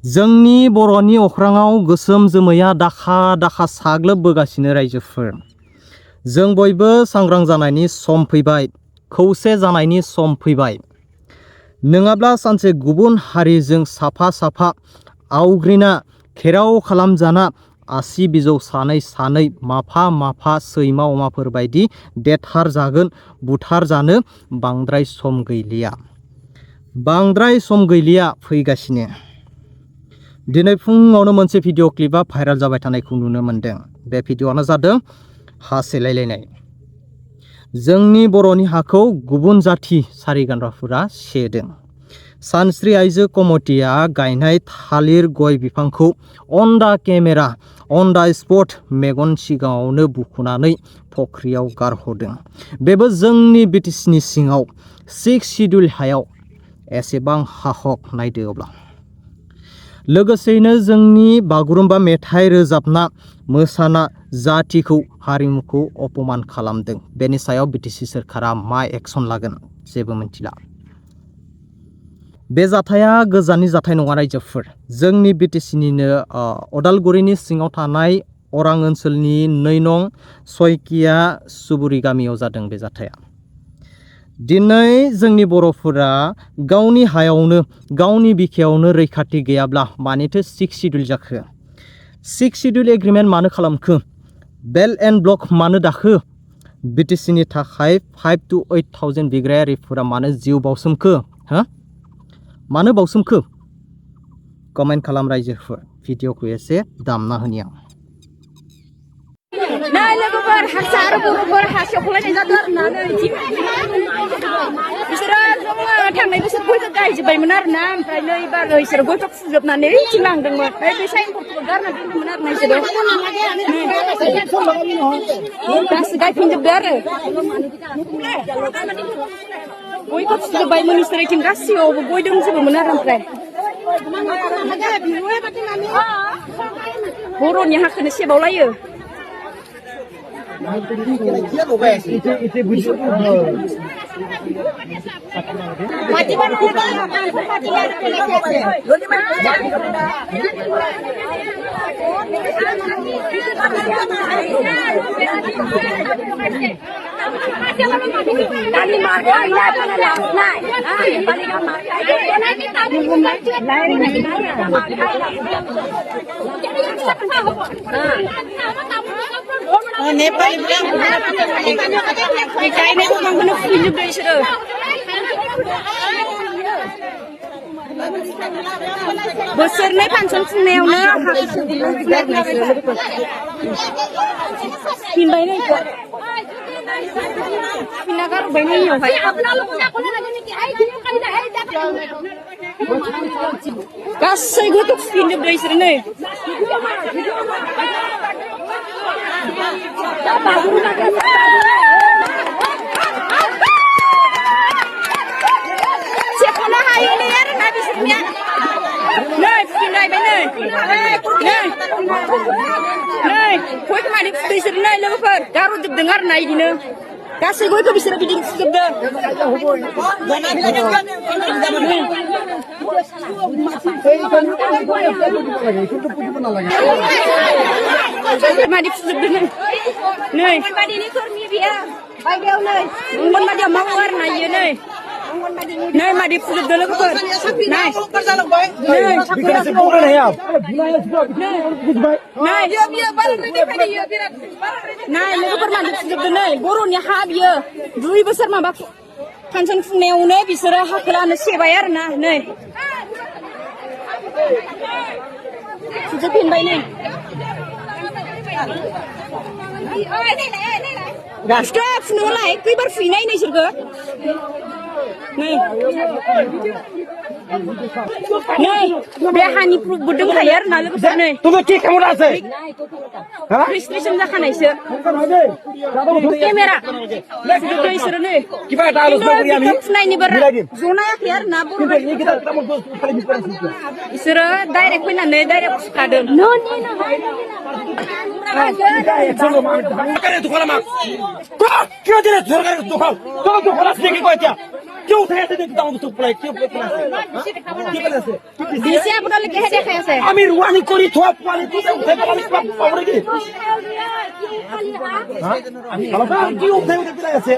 जोंनि बर'नि अख्राङाव गोसोम जोमैया दाखा दाखा साग्लोबबोगासिनो रायजोफोर। जों बयबो सांग्रां जानायनि सम फैबाय, खौसे जानायनि सम फैबाय। नङाब्ला सानसे गुबुन हारिजों साफा साफा आवग्रिना खेराव खालामजाना आसि बिजौ सानै सानै माफा माफा सैमा अमाफोर बायदि देथार जागोन, बुथार जानो बांद्राय सम गैलिया। बांद्राय सम गैलिया फैगासिनो। दिनै फुङावनो मोनसे भिडिअ क्लिपआ भाइराल जाबाय थानायखौ नुनो मोन्दों। बे भिडिअआनो जादों हा सेलायलायनाय। जोंनि बर'नि हाखौ गुबुन जाथि सारि गानग्राफोरा सेदों। सानस्रि आइजो कमिटिया गायनाय थालिर गय बिफांखौ अन दा केमेरा अन दा स्पट मेगन सिगाङावनो बुखुनानै फख्रियाव गारहरदों। बेबो जोंनि बिटिसिनि सिङाव 6 सिड्युल हायाव। एसेबां हाहक नायदो अब्ला। लोगोसेयैनो जोंनि बागुरुम्बा मेथाइ रोजाबना मोसाना जातिखौ हारिमुखौ अपमान खालामदों। बेनि सायाव बिटिसि सोरखारा मा एक्सन लागोन जेबो मिथिला। बे जाथाया गोजाननि जाथाय नङा रायजोफोर। जोंनि बिटिसिनिनो अदालगुरिनि सिङाव थानाय अरां ओनसोलनि 2 नं सयकिया सुबुरि गामियाव जादों बे जाथाया। दिनै जोंनि बर'फोरा गावनि हायावनो गावनि बिखायावनो रैखाथि गैयाब्ला मानिथो 6 सिड्युल जाखो? 6 सिड्युल एग्रिमेन्ट मानो खालामखो? बेल्ट एन्ड ब्लक मानो दाखो? बिटिसिनि थाखाय 5,000 to 8,000 बिग्रायारिफोरा मानो जिउ बावसोमखो? मानो बावसोमखो? कमेन्ट खालाम रायजोफोर। भिडिअखौ एसे दामना होनि आं। Nah, lebar hasil buru-buru hasil kulitnya jatuh nana ini. Bisa semua tangan bisa gue terkait jadi benar nam. Karena ibarat bisa gue tak sudah nana ini cilang dengan. Bisa import keluar nanti benar nih sudah. Das gaya pinjam darah. Gue tak sudah bayi manusia ini kasih. Oh, gue dong sudah benar nanti. Burungnya hak kena siapa lagi? Mati mana Nepal bilang kain itu memang benar hidup dari situ. Besar nih pancen senewnya. Pindah ini. Pindah karo bani yo. Kasih gue tuh hidup dari situ nih. Siapa nak hayu ni ya? Nabi sebenarnya. Nih, pindah bener. Nih, kau kemana di sini nih lepas? Garu dengar naik ini. Kasih gue tuh bisa lebih dingin sedap. Madi sedap nih. Nih. Madi ini kurni dia. Baik dia nih. Mungkin dia mau warna ya nih. Nih madi sedap dulu kau. Nih. Dikasih bukan ya. Nih. Dia baru ready dia. Nih, lu pernah sedap nih. Burungnya habis. Dui besar mah bak. Pancen neune bisa hakalan sebayar nah. Nih. Sudah pindah ini. Stop, nolai. Kau baru final ini surga. Nih, dia hani budeng layar nalu besar nih. Tuh cik kamu rasa? Restriction dah kan aja. Kamera. Sudah isir nih. Kita tahu sebab dia ni. Final ini berat. Zona ya kiar nabur. Ini kita mau kali bisa. Isir direct pun ane direct ada. No. Kau tu kalau mak. Kau dia tu kalau tu kalau sedikit kau aja. কেউ উঠাই আছে দেখি আমার বস্তু পলাই কেউ পেলাই আছে কি পেলাই আছে দিছে আপোনালোকেহে দেখাই আছে আমি রুয়ানি করি থোয়া পোৱালি তুই উঠাই পাবি পাবো কি কি উঠাই পেলাই আছে